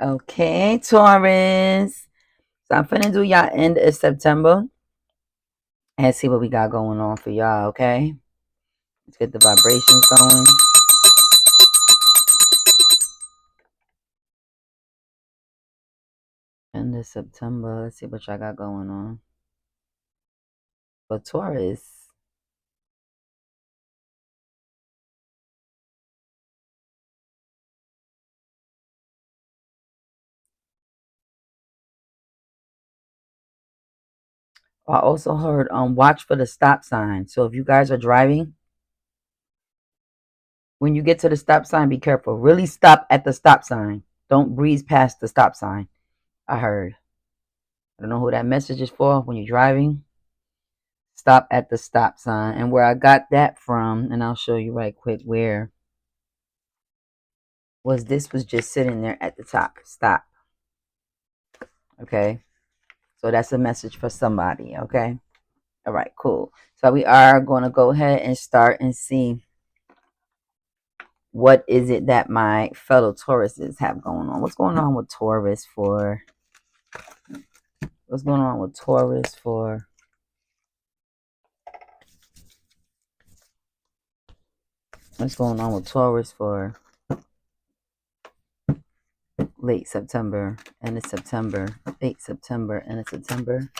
Okay, Taurus. So I'm finna do y'all end of September and see what we got going on for y'all, okay? Let's get the vibrations going. End of September. Let's see what y'all got going on. For Taurus. I also heard watch for the stop sign. So if you guys are driving, when you get to the stop sign, be careful. Really stop at the stop sign. Don't breeze past the stop sign. I heard. I don't know who that message is for when you're driving. Stop at the stop sign. And where I got that from, and I'll show you right quick where, was this was just sitting there at the top. Stop. Okay. So that's a message for somebody. Okay. All right, cool. So we are going to go ahead and start and see what is it that my fellow Tauruses have going on. What's going on with Taurus for? What's going on with Taurus for? What's going on with Taurus for late September, end of September, late September, end of September?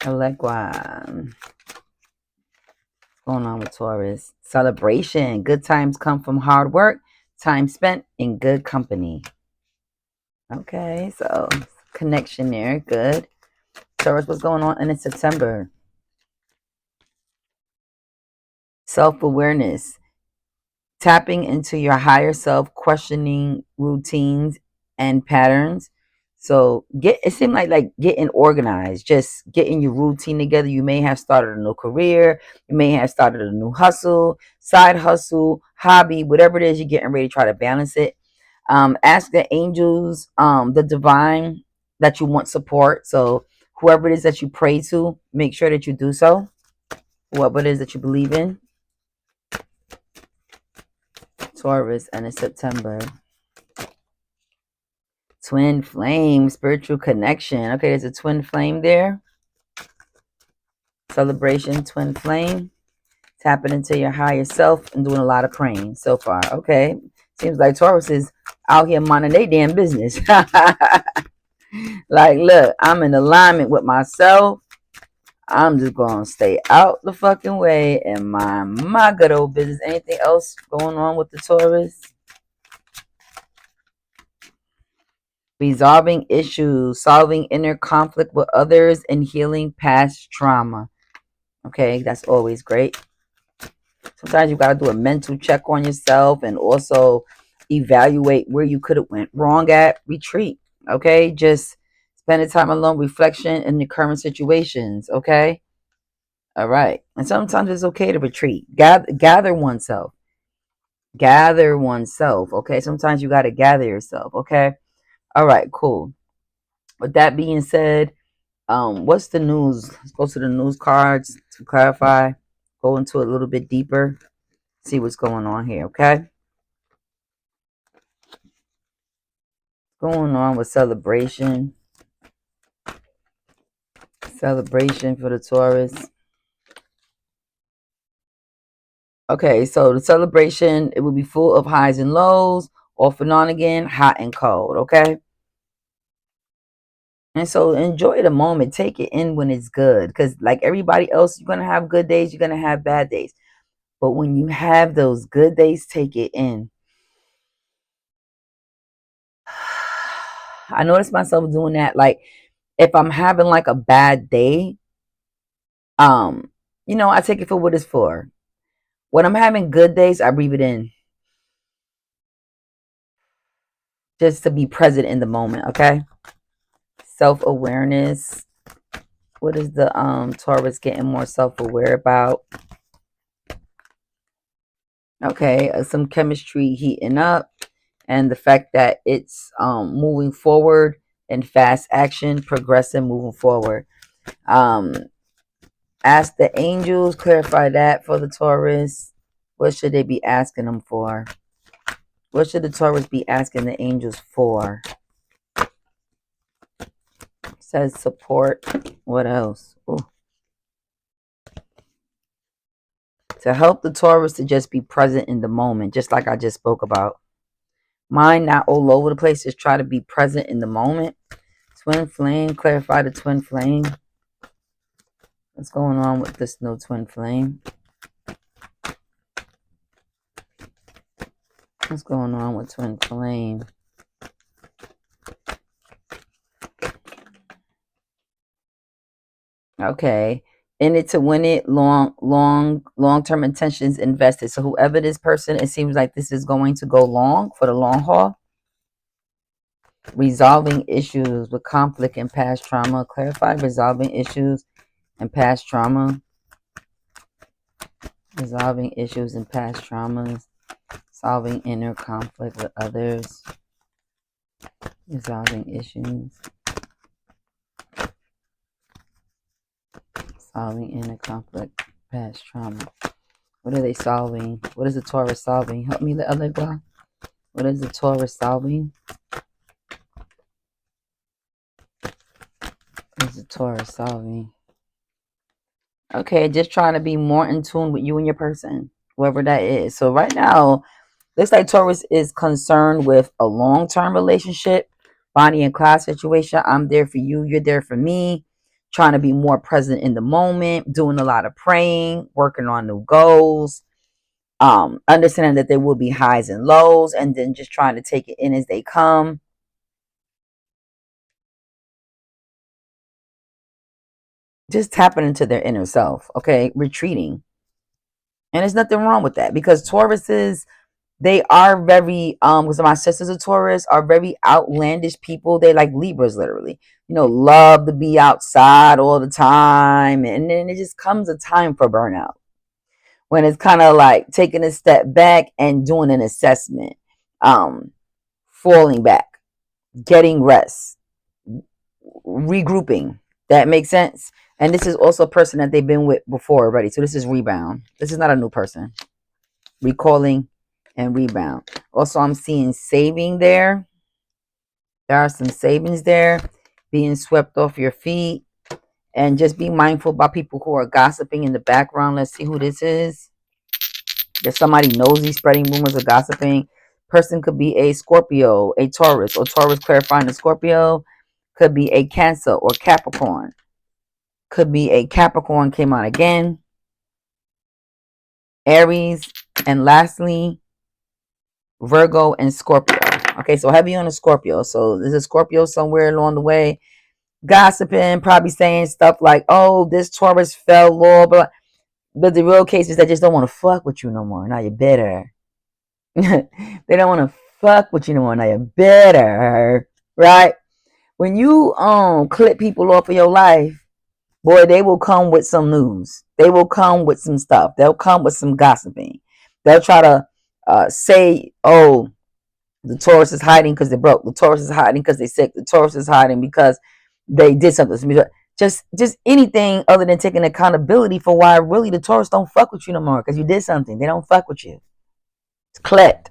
Likewise. Going on with Taurus? Celebration. Good times come from hard work. Time spent in good company. Okay, so connection there. Good. Taurus, what's going on in September? Self-awareness. Tapping into your higher self, questioning routines and patterns. So it seemed like getting organized, just getting your routine together. You may have started a new career, you may have started a new hustle, side hustle, hobby, whatever it is, you're getting ready to try to balance it. Ask the angels, the divine, that you want support. So whoever it is that you pray to, make sure that you do so. Whoever it is that you believe in. Taurus, and in September. Twin flame, spiritual connection. Okay, there's a twin flame there. Celebration, twin flame. Tapping into your higher self and doing a lot of praying so far. Okay. Seems like Taurus is out here minding their damn business. Like, look, I'm in alignment with myself. I'm just gonna stay out the fucking way and mind my good old business. Anything else going on with the Taurus? Resolving issues, solving inner conflict with others, and healing past trauma. Okay, that's always great. Sometimes you got to do a mental check on yourself and also evaluate where you could have went wrong at. Retreat. Okay, just spending time alone, reflection in the current situations. Okay, all right. And sometimes it's okay to retreat. Gather oneself. Gather oneself. Okay, sometimes you got to gather yourself. Okay, all right, cool. With that being said, what's the news? Let's go to the news cards to clarify, go into a little bit deeper, see what's going on here, okay? Going on with celebration. Celebration for the Taurus. Okay, so the celebration, it will be full of highs and lows, off and on again, hot and cold, okay? And so enjoy the moment. Take it in when it's good. Because like everybody else, you're going to have good days, you're going to have bad days. But when you have those good days, take it in. I notice myself doing that. Like if I'm having like a bad day, um, I take it for what it's for. When I'm having good days, I breathe it in. Just to be present in the moment, okay? Self-awareness. What is the Taurus getting more self-aware about? Okay, some chemistry heating up, and the fact that it's moving forward in fast action, progressing, moving forward. Ask the angels, clarify that for the Taurus. What should they be asking them for? What should the Taurus be asking the angels for? It says support. What else? Ooh. To help the Taurus to just be present in the moment, just like I just spoke about. Mind not all over the place. Just try to be present in the moment. Twin flame. Clarify the twin flame. What's going on with this new twin flame? What's going on with twin flame? Okay. In it to win it, long-term intentions invested. So whoever this person, it seems like this is going to go long for the long haul. Resolving issues with conflict and past trauma. Clarify resolving issues and past trauma. Resolving issues and past traumas. Solving inner conflict with others. Resolving issues. Solving inner conflict, past trauma. What are they solving? What is the Taurus solving? Help me, the other guy. What is the Taurus solving? What is the Taurus solving? Okay, just trying to be more in tune with you and your person, whoever that is. So right now, looks like Taurus is concerned with a long-term relationship, Bonnie and Clyde situation. I'm there for you. You're there for me. Trying to be more present in the moment, doing a lot of praying, working on new goals, understanding that there will be highs and lows, and then just trying to take it in as they come. Just tapping into their inner self, okay? Retreating. And there's nothing wrong with that, because Tauruses, they are very, because my sisters of Taurus are very outlandish people. They like Libras, literally. You know, love to be outside all the time. And then it just comes a time for burnout, when it's kind of like taking a step back and doing an assessment, falling back, getting rest, regrouping. That makes sense. And this is also a person that they've been with before already. So this is rebound. This is not a new person. Recalling and rebound. Also, I'm seeing saving there. There are some savings there. Being swept off your feet. And just be mindful about people who are gossiping in the background. Let's see who this is. There's somebody nosy spreading rumors or gossiping. Person could be a Scorpio, a Taurus, or Taurus clarifying the Scorpio. Could be a Cancer or Capricorn. Could be a Capricorn came out again. Aries. And lastly, Virgo and Scorpio. Okay, so heavy on the Scorpio. So there's a Scorpio somewhere along the way. Gossiping, probably saying stuff like, oh, this Taurus fell low. But the real case is they just don't want to fuck with you no more. Now you're bitter. They don't want to fuck with you no more. Now you're bitter. Right? When you clip people off of your life, boy, they will come with some news. They will come with some stuff. They'll come with some gossiping. They'll try to say, oh, the Taurus is hiding because they're broke. The Taurus is hiding because they're sick. The Taurus is hiding because they did something. Just anything other than taking accountability for why really the Taurus don't fuck with you no more, because you did something. They don't fuck with you. It's clipped.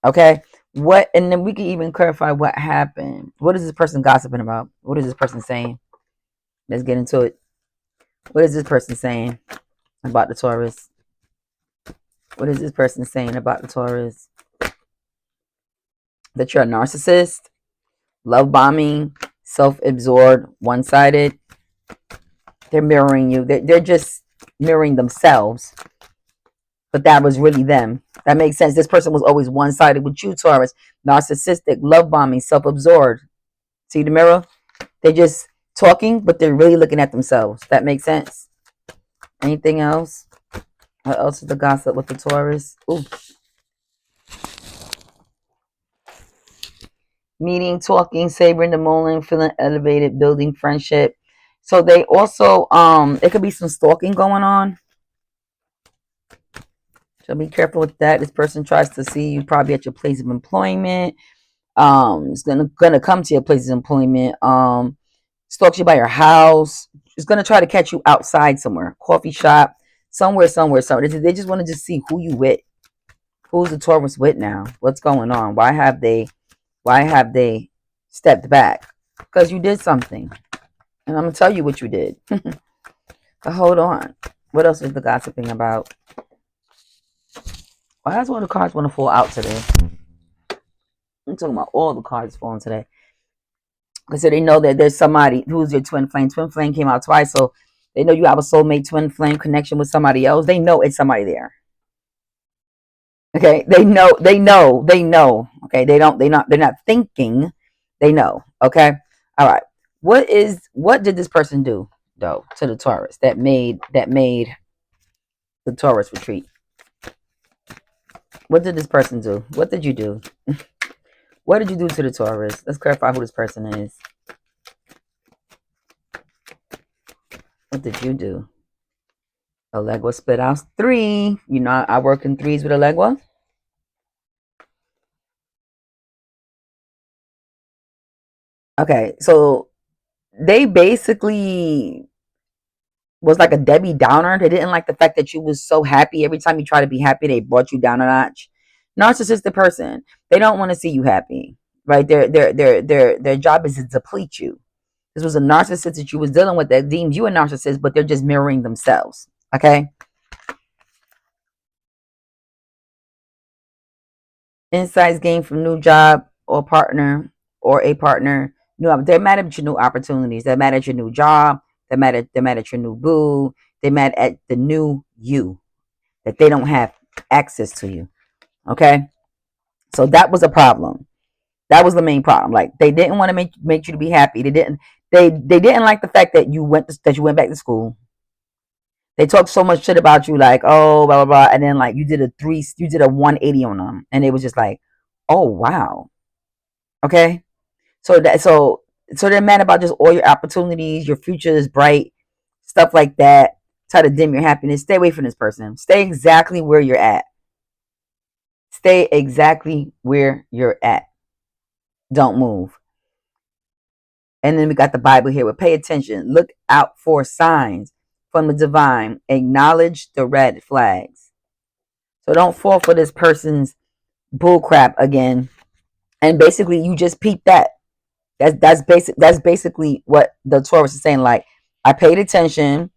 Okay? What? And then we can even clarify what happened. What is this person gossiping about? What is this person saying? Let's get into it. What is this person saying about the Taurus? What is this person saying about the Taurus? That you're a narcissist, love bombing, self-absorbed, one-sided. They're mirroring you. They're just mirroring themselves. But that was really them. That makes sense. This person was always one-sided with you, Taurus. Narcissistic, love bombing, self-absorbed. See the mirror? They're just talking, but they're really looking at themselves. That makes sense. Anything else? What else is the gossip with the Taurus? Ooh. Meeting, talking, savoring the moment, feeling elevated, building friendship. So they also, it could be some stalking going on. So be careful with that. This person tries to see you probably at your place of employment. It's gonna come to your place of employment. Stalks you by your house. It's gonna try to catch you outside somewhere, coffee shop, somewhere. They just want to just see who you with. Who's the Taurus with now? What's going on? Why have they stepped back? Because you did something. And I'm going to tell you what you did. But hold on. What else is the gossiping about? Why does one of the cards want to fall out today? I'm talking about all the cards falling today. Because so they know that there's somebody who's your twin flame. Twin flame came out twice, so they know you have a soulmate twin flame connection with somebody else. They know it's somebody there. Okay, they know. Okay, they're not thinking. They know. Okay, all right. What did this person do though to the Taurus that made the Taurus retreat? What did this person do? What did you do? What did you do to the Taurus? Let's clarify who this person is. What did you do? Allegua split out 3. You know, I work in 3s with Allegua. Okay, so they basically was like a Debbie Downer. They didn't like the fact that you was so happy. Every time you try to be happy, they brought you down a notch. Narcissistic person. They don't want to see you happy. Right? Their job is to deplete you. This was a narcissist that you was dealing with that deemed you a narcissist, but they're just mirroring themselves. Okay? Insights gained from new job or partner or a partner. They're mad at your new opportunities. They're mad at your new job. They're mad at your new boo. They're mad at the new you. That they don't have access to you. Okay? So that was a problem. That was the main problem. Like they didn't want to make you to be happy. They didn't like the fact that you went back to school. They talked so much shit about you, like, oh, blah blah blah, and then like you did a 180 on them, and it was just like, oh wow, okay. So they're mad about just all your opportunities, your future is bright, stuff like that. Try to dim your happiness. Stay away from this person. Stay exactly where you're at. Stay exactly where you're at. Don't move. And then we got the Bible here with pay attention. Look out for signs from the divine. Acknowledge the red flags. So don't fall for this person's bullcrap again. And basically, you just peep that. That's basically what the Taurus is saying. Like, I paid attention.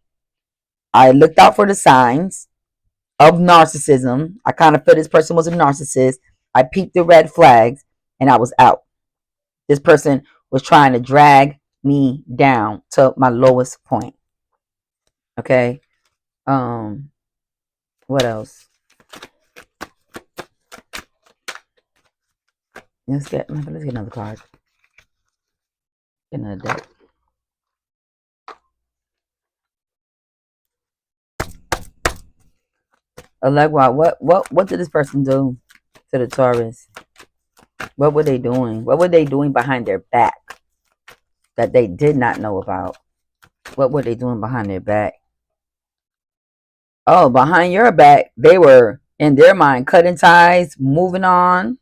I looked out for the signs of narcissism. I kind of felt this person was a narcissist. I peeped the red flags, and I was out. This person was trying to drag me down to my lowest point. Okay. What else? Let's get another card. Get another deck. Allegua, what did this person do to the Taurus? What were they doing? What were they doing behind their back that they did not know about? What were they doing behind their back? Oh, behind your back, they were, in their mind, cutting ties, moving on,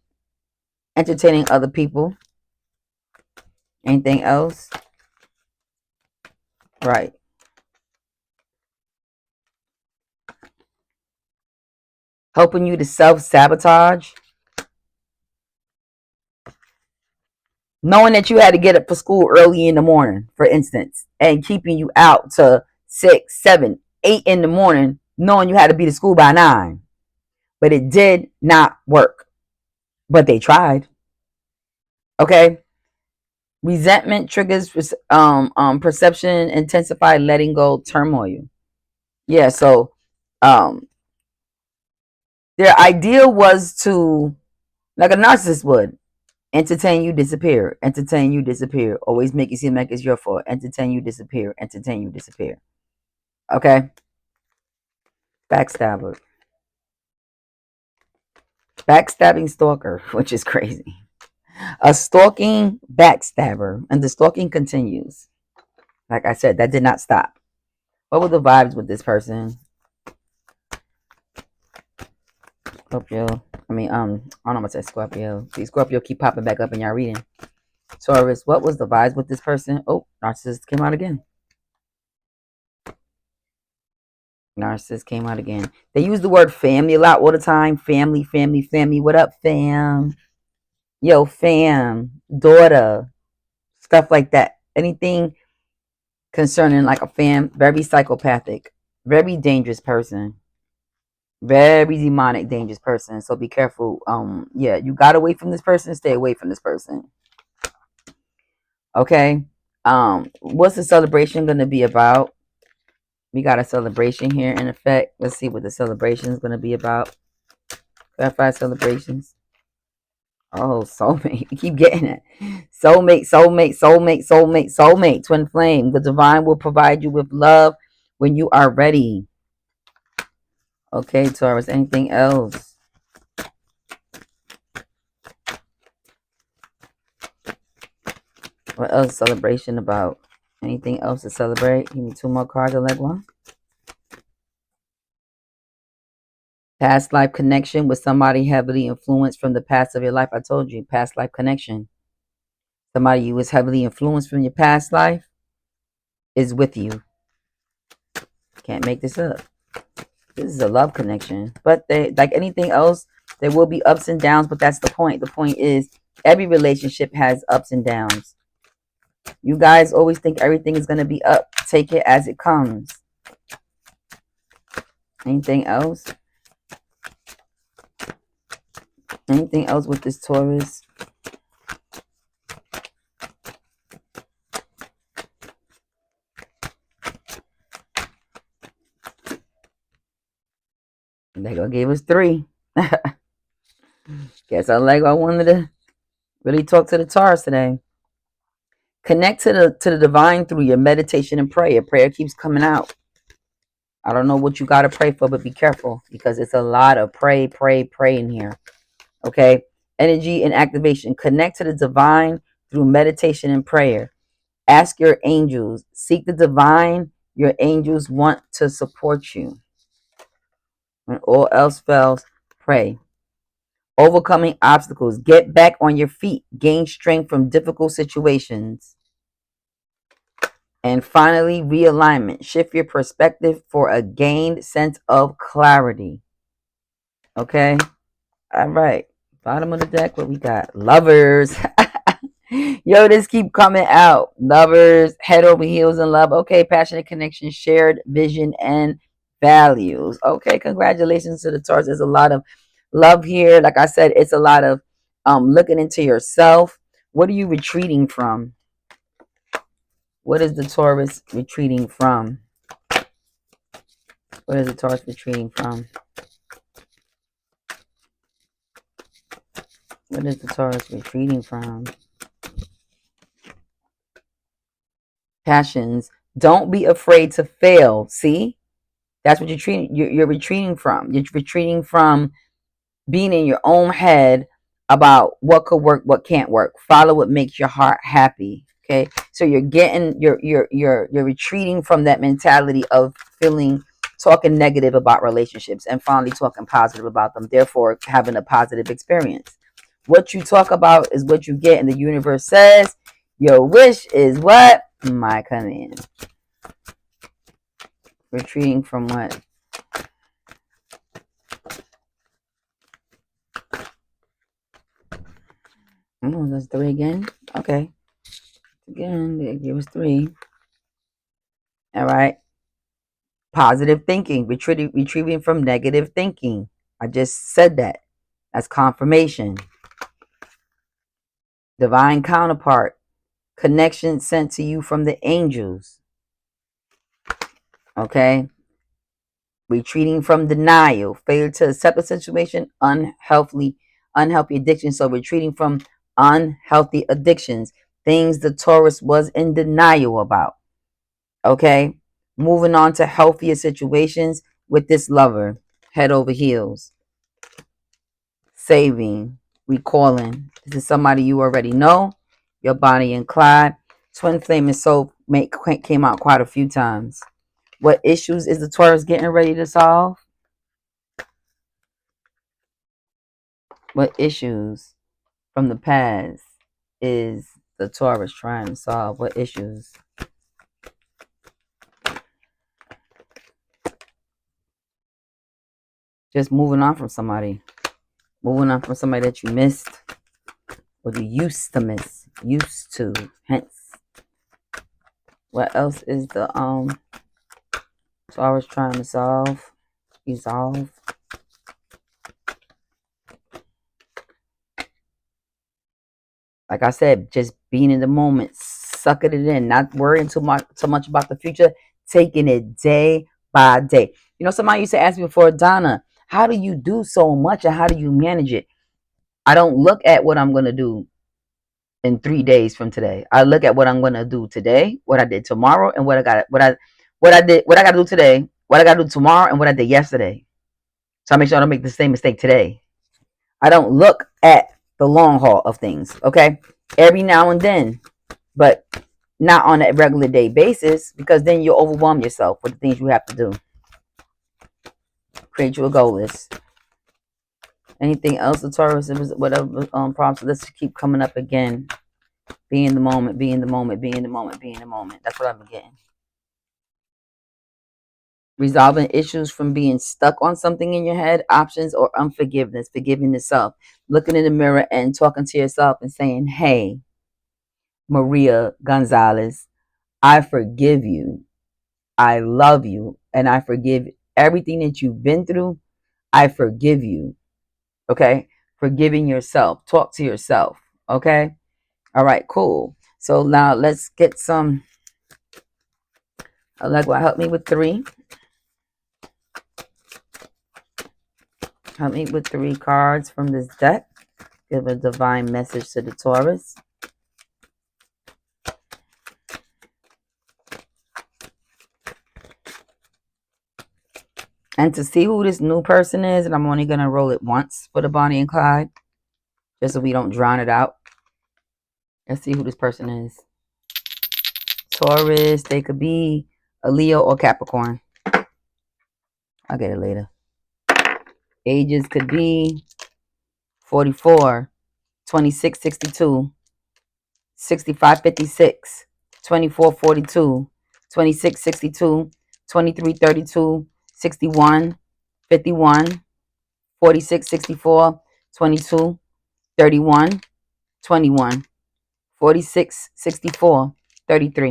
entertaining other people. Anything else? Right. Helping you to self-sabotage. Knowing that you had to get up for school early in the morning, for instance, and keeping you out to 6, 7, 8 in the morning, knowing you had to be to school by 9. But it did not work. But they tried. Okay? Resentment triggers perception, intensify, letting go, turmoil. Yeah, so their idea was to, like a narcissist would, entertain you, disappear. Entertain you, disappear. Always make it seem like it's your fault. Entertain you, disappear. Entertain you, disappear. Okay? Backstabber. Backstabbing stalker, which is crazy. A stalking backstabber. And the stalking continues. Like I said, that did not stop. What were the vibes with this person? Scorpio. I don't know what to say, Scorpio. See, Scorpio keep popping back up in y'all reading. Taurus, what was the vibes with this person? Oh, narcissist came out again. Narcissist came out again. They use the word family a lot all the time. Family, family, family. What up, fam? Yo, fam, daughter, stuff like that. Anything concerning like a fam, very psychopathic, very dangerous person. Very demonic, dangerous person. So be careful. Yeah, you gotta wait from this person, stay away from this person. Okay. What's the celebration gonna be about? We got a celebration here in effect. Let's see what the celebration is gonna be about. Clarify celebrations. Oh, soulmate. You keep getting it. Soulmate, soulmate, soulmate, soulmate, soulmate, twin flame. The divine will provide you with love when you are ready. Okay, Taurus. Anything else? What else celebration about? Anything else to celebrate? Give me 2 more cards. I like one. Past life connection with somebody heavily influenced from the past of your life. I told you, past life connection. Somebody you was heavily influenced from your past life is with you. Can't make this up. This is a love connection. But they, like anything else, there will be ups and downs, but that's the point. The point is every relationship has ups and downs. You guys always think everything is going to be up. Take it as it comes. Anything else? Anything else with this Taurus? Lego gave us 3. Guess I wanted to really talk to the Taurus today. Connect to the divine through your meditation and prayer. Prayer keeps coming out. I don't know what you got to pray for, but be careful because it's a lot of pray in here. Okay? Energy and activation. Connect to the divine through meditation and prayer. Ask your angels. Seek the divine. Your angels want to support you. When all else fails, pray. Overcoming obstacles. Get back on your feet. Gain strength from difficult situations. And finally, realignment. Shift your perspective for a gained sense of clarity. Okay? All right. Bottom of the deck, what we got? Lovers. Yo, this keep coming out. Lovers, head over heels in love. Okay, passionate connection, shared vision, and values. Okay, congratulations to the Taurus. There's a lot of love here. Like I said, it's a lot of looking into yourself. What are you retreating from? What is the Taurus retreating from? What is the Taurus retreating from? What is the Taurus retreating from? Passions. Don't be afraid to fail. See? That's what you're retreating from. You're retreating from being in your own head about what could work, what can't work. Follow what makes your heart happy. Okay? So you're retreating from that mentality of talking negative about relationships and finally talking positive about them, therefore having a positive experience. What you talk about is what you get, and the universe says your wish is what? My command. Retreating from what? Oh, that's 3 again? Okay. Again, they give us 3. All right. Positive thinking. Retrieving from negative thinking. I just said that. That's confirmation. Divine counterpart. Connection sent to you from the angels. Okay. Retreating from denial. Failure to accept a situation. Unhealthy addiction. So retreating from unhealthy addictions. Things the Taurus was in denial about. Okay. Moving on to healthier situations with this lover. Head over heels. Saving. Recalling. This is somebody you already know. Your Bonnie and Clyde. Twin flame and soul mate came out quite a few times. What issues is the Taurus getting ready to solve? What issues from the past is the Taurus trying to solve? What issues? Just moving on from somebody. Moving on from somebody that you missed. Or you used to miss. Used to. Hence. What else is the Taurus trying to solve? Resolve. Like I said, just being in the moment, sucking it in, not worrying too much about the future, taking it day by day. You know, somebody used to ask me before, Donna, how do you do so much and how do you manage it? I don't look at what I'm gonna do in 3 days from today. I look at what I'm gonna do today, what I did tomorrow, and what I gotta do today, what I gotta do tomorrow, and what I did yesterday. So I make sure I don't make the same mistake today. I don't look at the long haul of things, okay? Every now and then, but not on a regular day basis, because then you'll overwhelm yourself with the things you have to do. Create you a goal list. Anything else, the Taurus, whatever prompts, let's keep coming up again. Be in the moment, be in the moment, be in the moment, be in the moment. That's what I've been getting. Resolving issues from being stuck on something in your head, options, or unforgiveness, forgiving yourself. Looking in the mirror and talking to yourself and saying, hey, Maria Gonzalez, I forgive you. I love you. And I forgive everything that you've been through. I forgive you. Okay? Forgiving yourself. Talk to yourself. Okay? All right, cool. So now let's get some. Allegra, help me with 3. Help me with 3 cards from this deck. Give a divine message to the Taurus. And to see who this new person is, and I'm only going to roll it once for the Bonnie and Clyde, just so we don't drown it out. Let's see who this person is. Taurus, they could be a Leo or Capricorn. I'll get it later. Ages could be 44, 26, 62, 65, 56, 24, 42, 26, 62, 23, 32, 61, 51, 46, 64, 22, 31, 21, 46, 64, 33.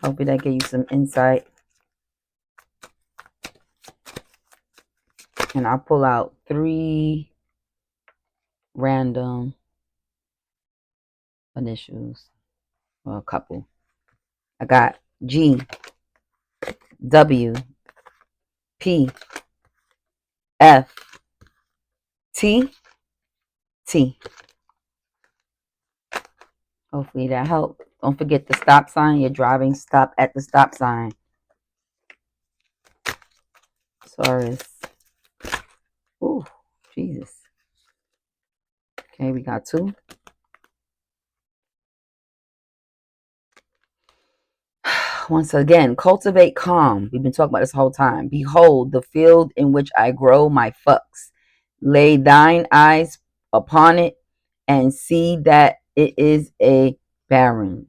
Hopefully that gave you some insight. And I'll pull out 3 random initials. Well, a couple. I got G, W, P, F, T, T. Hopefully that helped. Don't forget the stop sign. You're driving, stop at the stop sign. Taurus. Ooh, Jesus. Okay, we got 2. Once again, cultivate calm. We've been talking about this whole time. Behold, the field in which I grow my fucks. Lay thine eyes upon it and see that it is a barren.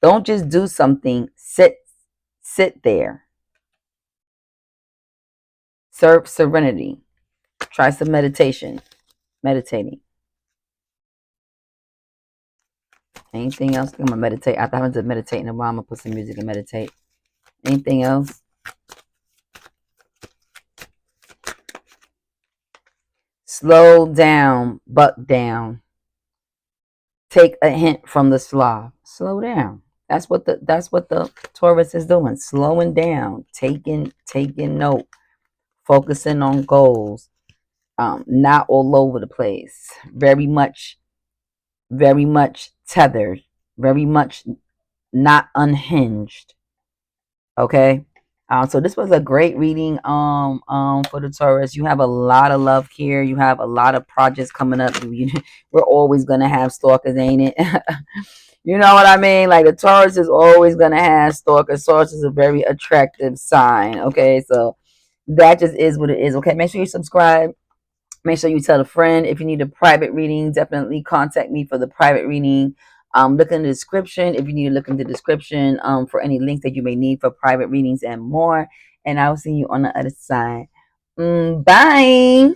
Don't just do something. Sit there. Serve serenity. Try some meditation. Meditating. Anything else? I'm gonna meditate. After having to meditate in a while, I'm gonna put some music and meditate. Anything else? Slow down, buck down. Take a hint from the Slav. Slow down. That's what the Taurus is doing. Slowing down, taking note, focusing on goals. Not all over the place. Very much tethered. Very much not unhinged. Okay. So this was a great reading for the Taurus. You have a lot of love here. You have a lot of projects coming up. We're always gonna have stalkers, ain't it? You know what I mean? Like the Taurus is always gonna have stalkers. Taurus is a very attractive sign. Okay, so that just is what it is. Okay, make sure you subscribe. Make sure you tell a friend. If you need a private reading, definitely contact me for the private reading. Look in the description if you need to look in the description for any links that you may need for private readings and more. And I will see you on the other side. Bye.